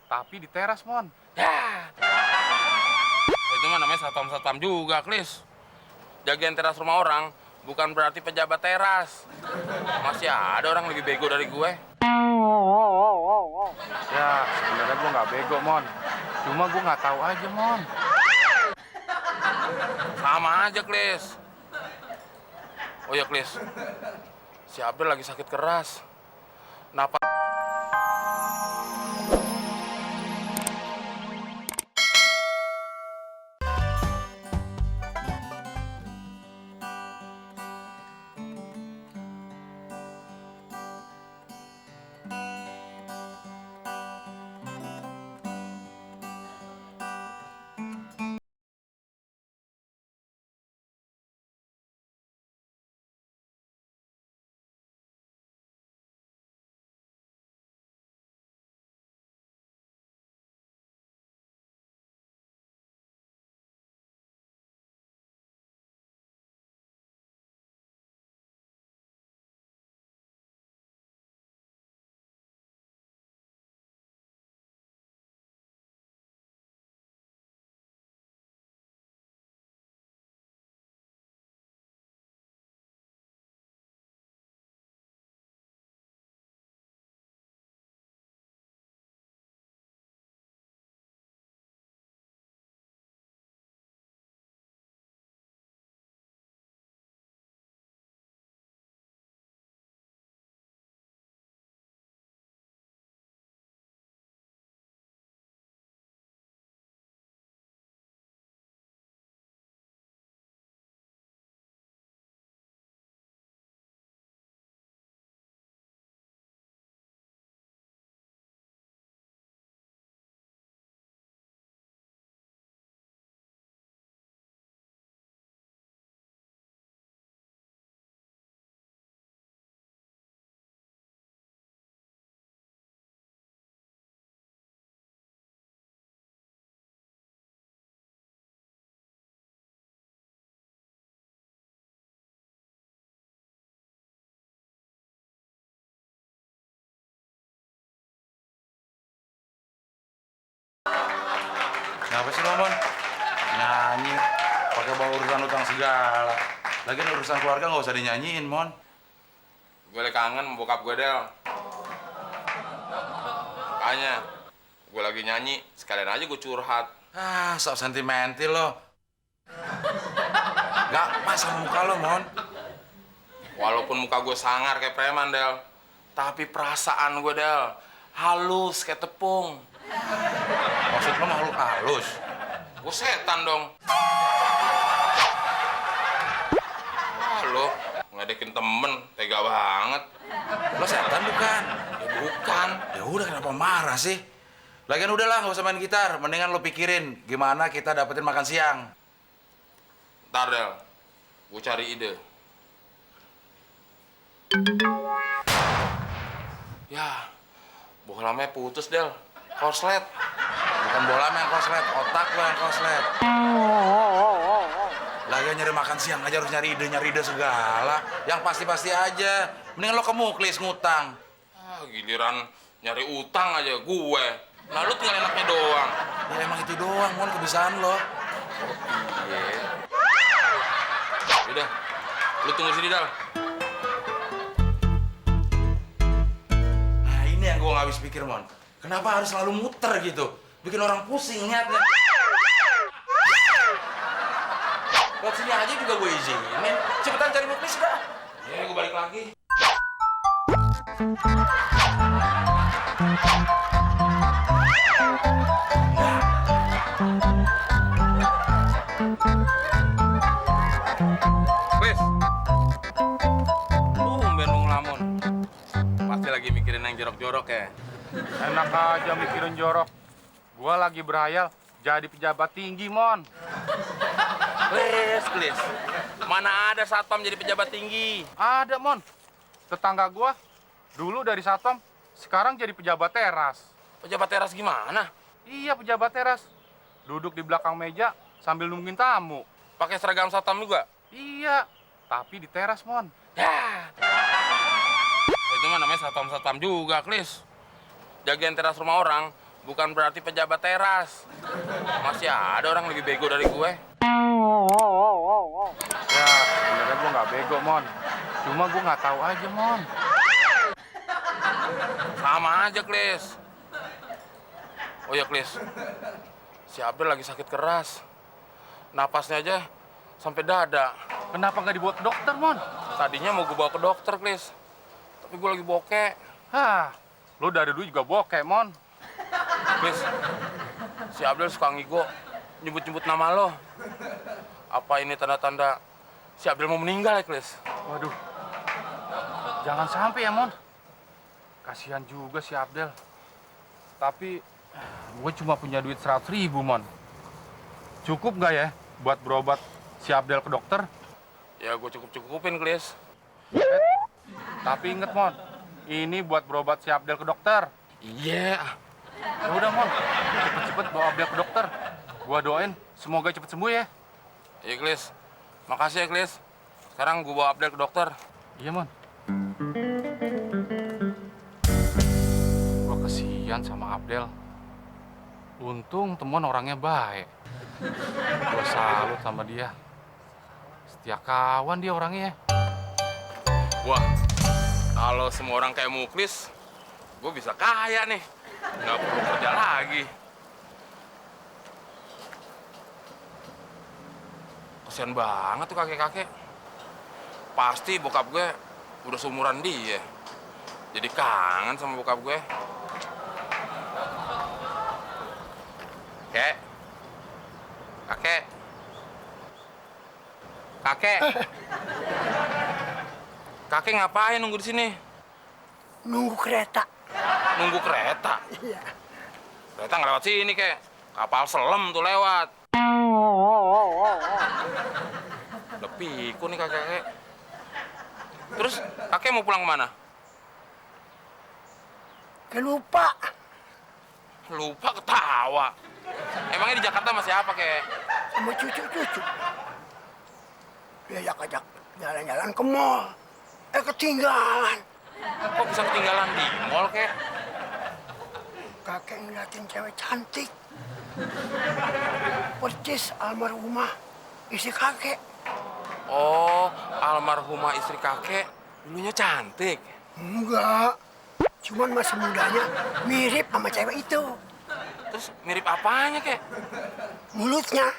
tapi di teras, Mon. Ya. Itu mah namanya satpam-satpam juga, Klis. Jagain teras rumah orang bukan berarti pejabat teras. Masih ada orang lebih bego dari gue. Ya, sebenarnya gue nggak bego, Mon. Cuma gue nggak tahu aja, Mon. Sama aja, Klis. Oh ya, Klis. Si Abdul lagi sakit keras. Kenapa? Kenapa sih lo, Mon? Nyanyi, pakai bawa urusan utang segala. Lagian urusan keluarga nggak usah dinyanyiin, Mon. Gue lagi kangen sama bokap gue, Del. Makanya, gue lagi nyanyi, sekalian aja gue curhat. Ah, sok sentimental lo. Gak pas sama muka lo, Mon. Walaupun muka gue sangar kayak preman, Del. Tapi perasaan gue, Del, halus kayak tepung. Maksud lo makhluk halus? Gue setan dong. Wah, lo ngeledekin temen, tega banget. Lo setan bukan? Ya bukan. Ya udah, kenapa marah sih? Lagian udahlah, nggak usah main gitar. Mendingan lo pikirin gimana kita dapetin makan siang. Ntar, Del, gue cari ide. Ya, bolamnya putus, Del. Korslet. Bukan bola yang koslet, otak lo yang koslet. Lagian nyari makan siang aja harus nyari ide segala. Yang pasti-pasti aja. Mendingan lo ke Muklis ngutang. Ah, giliran nyari utang aja gue. Lalu tinggal enaknya doang. Ya emang itu doang, Mon, kebiasaan lo. Iya. Udah, lu tunggu sini, Dal. Nah ini yang gue gak habis pikir, Mon. Kenapa harus selalu muter gitu? Bikin orang pusing liatnya. Buat sini aja juga gue izinin. Cepetan cari Muklis dah. Ya, gue balik lagi. Wes, tumben lu ngelamun. Pasti lagi mikirin yang jorok-jorok ya. Enak aja mikirin jorok. Gua lagi berhayal jadi pejabat tinggi, Mon. Wes, Klis. Mana ada satpam jadi pejabat tinggi? Ada, Mon. Tetangga gua dulu dari satpam, sekarang jadi pejabat teras. Pejabat teras gimana? Iya, pejabat teras. Duduk di belakang meja sambil nungguin tamu. Pakai seragam satpam juga? Iya, tapi di teras, Mon. Ya. Itu mah namanya satpam-satpam juga, Klis. Jagain teras rumah orang bukan berarti pejabat teras. Masih ada orang lebih bego dari gue. Ya, sebenarnya gue nggak bego, Mon. Cuma gue nggak tahu aja, Mon. Sama aja, Klis. Oh ya, Klis. Si Abdel lagi sakit keras. Napasnya aja sampai dada. Kenapa nggak dibawa ke dokter, Mon? Tadinya mau gue bawa ke dokter, Klis. Tapi gue lagi bokeh. Hah, lo dari dulu juga bokeh, Mon. Klis, si Abdel suka ngigo, nyebut-nyebut nama lo. Apa ini tanda-tanda si Abdel mau meninggal ya, Klis? Waduh, jangan sampai ya, Mon. Kasihan juga si Abdel. Tapi gue cuma punya duit 100.000, Mon. Cukup nggak ya buat berobat si Abdel ke dokter? Ya gue cukup-cukupin, Klis. Tapi inget, Mon, ini buat berobat si Abdel ke dokter. Iya. Ya udah, Mon, cepet-cepet bawa Abdel ke dokter. Gua doain semoga cepet sembuh ya. Iya, Klis. Makasih ya, Klis. Sekarang gue bawa Abdel ke dokter. Iya, Mon. Gua kesian sama Abdel. Untung temuan orangnya baik. Gua salut sama dia. Setia kawan dia orangnya. Wah, kalau semua orang kayak Muklis, gue bisa kaya nih. Nggak perlu kerja lagi. Kasian banget tuh kakek-kakek. Pasti bokap gue udah seumuran dia. Jadi kangen sama bokap gue. Kakek. Kakek. Kakek. Kakek ngapain nunggu di sini? Nunggu kereta. Nunggu kereta? Iya. Kereta nggak lewat sini, kek. Kapal selam tuh lewat. Udah piku nih kakek. Terus kakek mau pulang kemana? Kelupa. Lupa ketawa. Emangnya di Jakarta masih apa, kek? Sama cucu-cucu. Diajak-ajak jalan-jalan ke mall. Ketinggalan. Kok bisa ketinggalan di mall, kek? Kakek ngeliatin cewek cantik. Percis almarhumah istri kakek. Oh, almarhumah istri kakek dulunya cantik. Enggak. Cuman masih mudanya mirip sama cewek itu. Terus mirip apanya, kek? Mulutnya.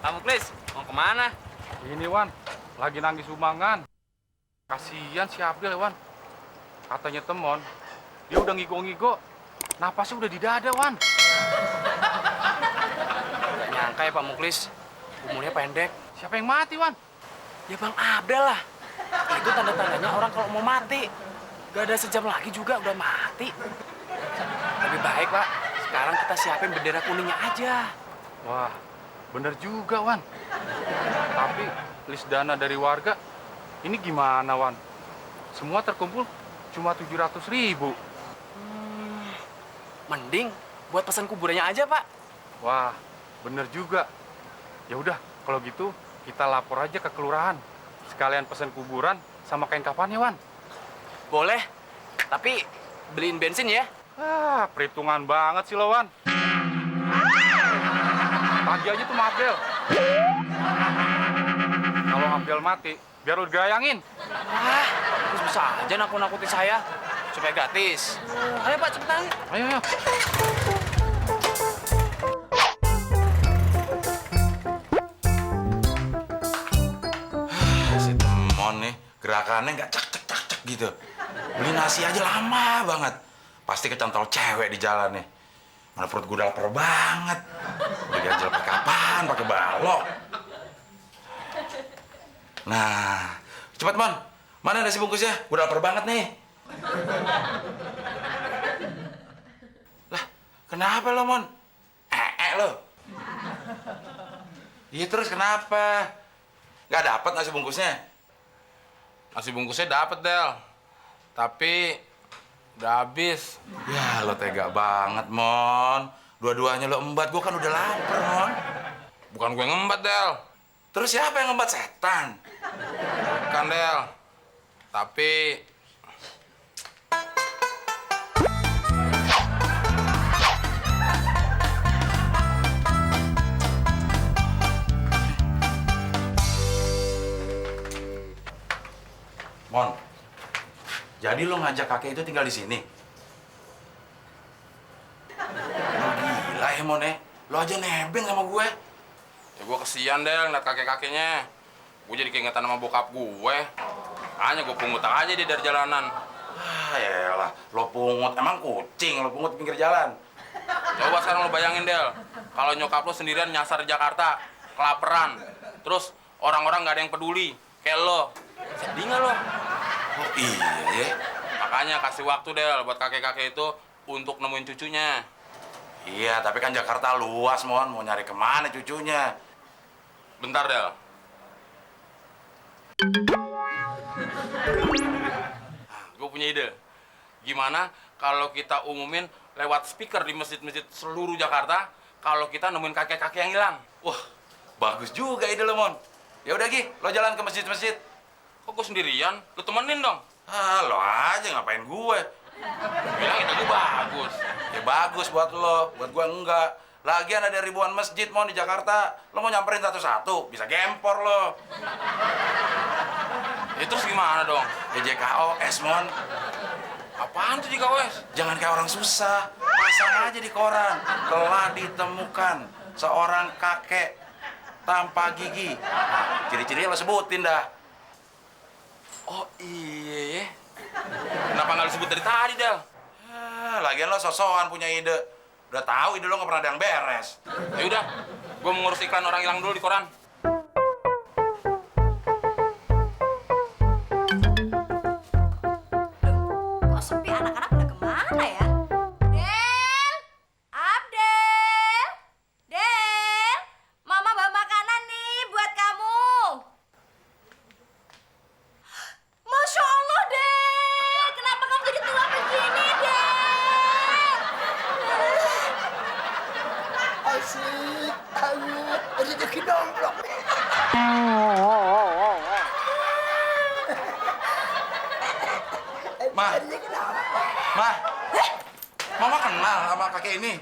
Kamu Klis, mau kemana? Ini, Wan, lagi nangis umangan. Kasihan si Abdel, Wan. Katanya temon, dia udah ngigo-ngigo. Napasnya udah di dada, Wan. Gak nyangka ya Pak Muklis, umurnya pendek. Siapa yang mati, Wan? Ya Bang Abdel lah. Itu tanda-tandanya orang kalau mau mati. Gak ada sejam lagi juga udah mati. Lebih baik Pak, sekarang kita siapin bendera kuningnya aja. Wah, bener juga, Wan. Tapi list dana dari warga, ini gimana, Wan? Semua terkumpul cuma 700.000. Mending buat pesan kuburannya aja Pak. Wah, bener juga. Ya udah, kalau gitu kita lapor aja ke kelurahan. Sekalian pesan kuburan sama kain kafannya, Wan. Boleh, tapi beliin bensin ya. Ah, perhitungan banget sih lo, Wan. Tagih aja tuh sama Abdel. Kalau Abdel mati, biar lo digayangin. Wah, terus bisa aja nakut-nakutin saya supaya gratis. Ayo Pak, cepetan. Ayo, ayo. Si temon nih, gerakannya nggak cek gitu. Beli nasi aja lama banget. Pasti kecantol cewek di jalan nih. Mana perut gue udah lapar banget. Udah ganjel pakai apaan, pakai balok. Nah, cepet Mon. Mana nasi bungkusnya? Gue udah lapar banget nih. Lah, kenapa lo Mon? Lo. Iya terus kenapa? Gak dapet nasi bungkusnya? Nasi bungkusnya dapet, Del. Tapi udah habis. Ya lo tega banget Mon. Dua-duanya lo embat, gue kan udah lapar Mon. Bukan gue ngembat, Del. Terus siapa yang ngembat? Setan? Bukan, Del. Tapi Mon, jadi lo ngajak kakek itu tinggal di sini? Lo gila ya, Mon, ya? Lo aja nebeng sama gue. ya gue kesian Del ngeliat kakek-kakeknya. Gue jadi keingetan sama bokap gue. Hanya gue pungut aja dia dari jalanan. Ah, yalah, lo pungut. Emang kucing lo pungut di pinggir jalan. Coba sekarang lo bayangin Del, kalau nyokap lo sendirian nyasar di Jakarta, kelaparan, terus orang-orang nggak ada yang peduli, kayak lo, sedih nggak lo? Oh iya ya. Makanya kasih waktu Del buat kakek-kakek itu untuk nemuin cucunya. Iya, tapi kan Jakarta luas, Mon. Mau nyari kemana cucunya? Bentar Del. Gue punya ide. Gimana kalau kita umumin lewat speaker di masjid-masjid seluruh Jakarta kalau kita nemuin kakek-kakek yang hilang? Wah, bagus juga ide lo, Mon. Ya udah, Gi, lo jalan ke masjid-masjid. Kok gue sendirian? Lu temenin dong. Ah, lo aja ngapain gue? Bilang ide gue bagus. Ya bagus buat lo, buat gue enggak. Lagian ada ribuan masjid, Mon, di Jakarta. Lo mau nyamperin satu-satu, bisa gempor lo. Ya terus gimana dong? Ya JKOS, Mon. Apaan tuh jika wes? Jangan kayak orang susah. Pasang aja di koran. Telah ditemukan seorang kakek tanpa gigi. Nah, ciri-cirinya lo sebutin dah. Oh iya. Kenapa nggak disebut dari tadi Del? Ah, lagian lo sosokan punya ide. Udah tahu ide lo nggak pernah ada yang beres. Ya udah, gue mau ngurus iklan orang hilang dulu di koran. Kok sepi, anak-anak udah kemana ya? Del! Abdel! Del! Mama bawa makanan nih buat kamu. Masya Allah, Del! Kenapa kamu jadi tua begini, Del? Asik, awet, rezeki domplok. Ma, Rezeki domplok. Ma, Mama kenal sama kakek ini?